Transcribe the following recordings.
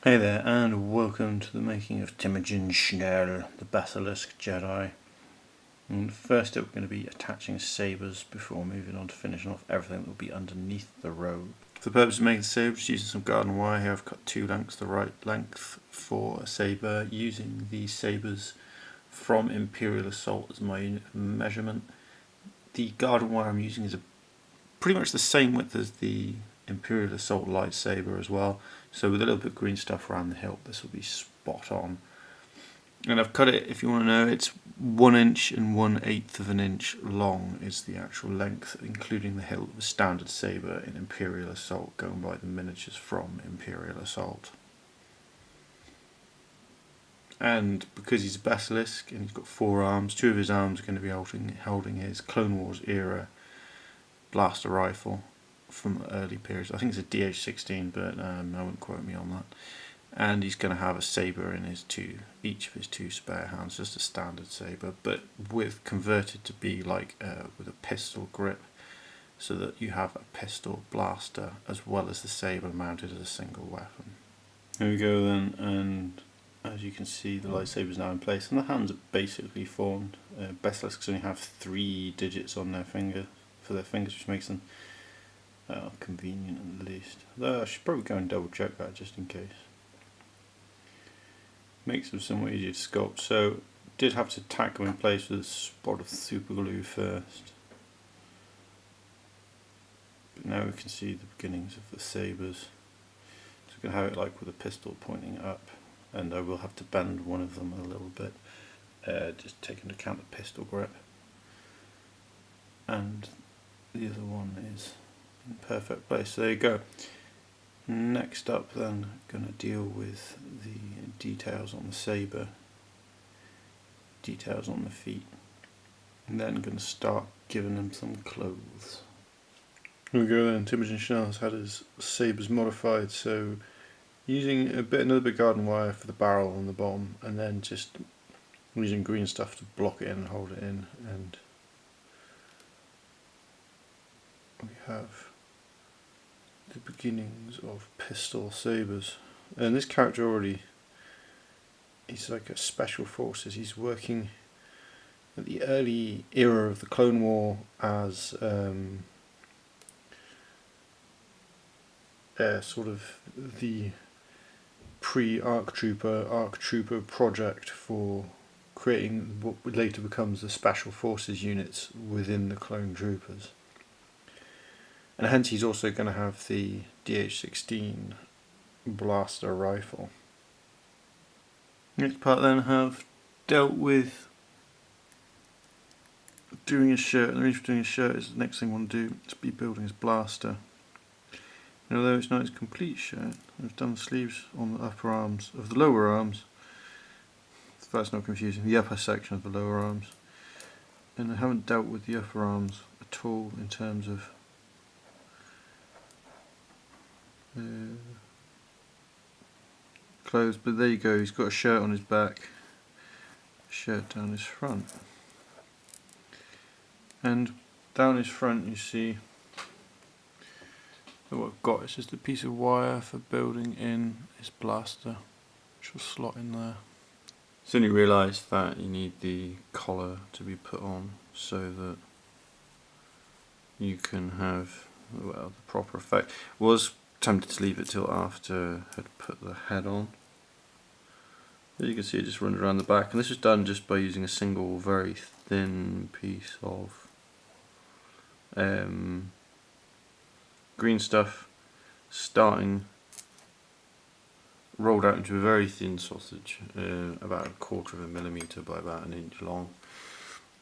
Hey there, and welcome to the making of Temujin Schnell, the Basilisk Jedi. And first up, we're going to be attaching sabres before moving on to finishing off everything that will be underneath the robe. For the purpose of making the sabres, using some garden wire here, I've cut 2 lengths, the right length for a sabre, using these sabres from Imperial Assault as my unit of measurement. The garden wire I'm using is pretty much the same width as the Imperial Assault lightsaber as well, so with a little bit of green stuff around the hilt, this will be spot on. And I've cut it, if you want to know, it's 1 inch and 1/8 of an inch long is the actual length, including the hilt of a standard saber in Imperial Assault, going by the miniatures from Imperial Assault. And because he's a basilisk and he's got 4 arms, 2 of his arms are going to be holding his Clone Wars era blaster rifle from the early periods. I think it's a DH-16, but I wouldn't quote me on that. And he's going to have a saber in each of his 2 spare hands, just a standard saber, but converted to be like with a pistol grip, so that you have a pistol blaster as well as the saber mounted as a single weapon. There we go then, and as you can see, the lightsaber is now in place, and the hands are basically formed. Basilisks only have 3 digits on their fingers, which makes them convenient at least. Though I should probably go and double check that just in case. Makes them somewhat easier to sculpt, so did have to tack them in place with a spot of super glue first. But now we can see the beginnings of the sabres. So we're going to have it like with a pistol pointing up, and I will have to bend one of them a little bit, just taking into account the pistol grip. And the other one is in perfect place. So there you go. Next up then, going to deal with the details on the sabre, details on the feet, and then going to start giving them some clothes. Here we go then. Temujin Schnell has had his sabres modified, so using another bit of garden wire for the barrel on the bottom, and then just using green stuff to block it in and hold it in, and we have the beginnings of pistol sabres. And this character already, he's like a special forces. He's working at the early era of the Clone War as sort of the pre-ARC Trooper project for creating what later becomes the Special Forces units within the Clone Troopers. And hence he's also going to have the DH-16 blaster rifle. Next part then, have dealt with doing his shirt, and the reason for doing his shirt is the next thing I want to do is be building his blaster. And although it's not his complete shirt, I've done the sleeves on the upper arms of the lower arms, if that's not confusing, the upper section of the lower arms. And I haven't dealt with the upper arms at all in terms of clothes, but there you go, he's got a shirt on his back, a shirt down his front, and down his front you see that what I've got is just a piece of wire for building in his blaster, which will slot in there. Soon you realise that you need the collar to be put on so that you can have, well, the proper effect. Was tempted to leave it till after I had put the head on. As you can see, it just runs around the back, and this is done just by using a single very thin piece of green stuff, starting rolled out into a very thin sausage, about 1/4 of a millimetre by about 1 inch long,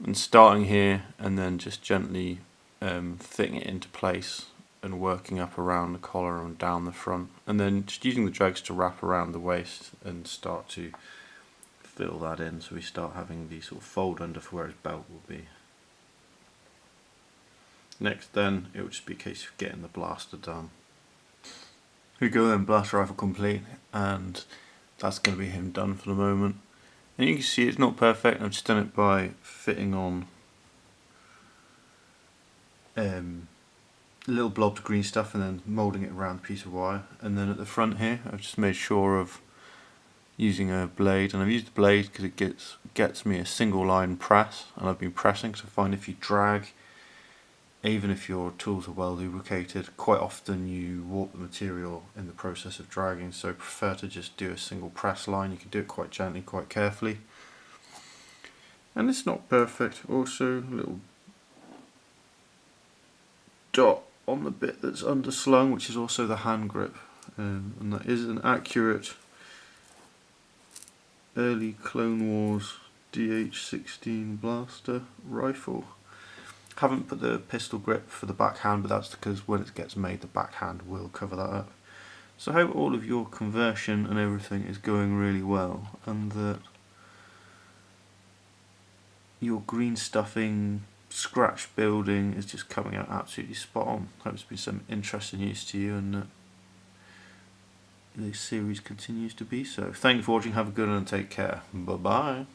and starting here and then just gently fitting it into place and working up around the collar and down the front, and then just using the dregs to wrap around the waist and start to fill that in, so we start having the sort of fold under for where his belt will be. Next then, it will just be a case of getting the blaster done. Here we go then, blaster rifle complete, and that's going to be him done for the moment. And you can see it's not perfect. I've just done it by fitting on little blobs of green stuff and then moulding it around a piece of wire. And then at the front here, I've just made sure of using a blade, and I've used the blade because it gets me a single line press, and I've been pressing, so I find if you drag, even if your tools are well lubricated, quite often you warp the material in the process of dragging, so I prefer to just do a single press line. You can do it quite gently, quite carefully. And it's not perfect. Also, a little dot on the bit that's underslung, which is also the hand grip, and that is an accurate early Clone Wars DH-16 blaster rifle. Haven't put the pistol grip for the backhand, but that's because when it gets made the backhand will cover that up. So I hope all of your conversion and everything is going really well, and that your green stuffing scratch building is just coming out absolutely spot on. Hope it's been some interesting use to you, and the series continues to be so. Thank you for watching, have a good one and take care. Bye bye.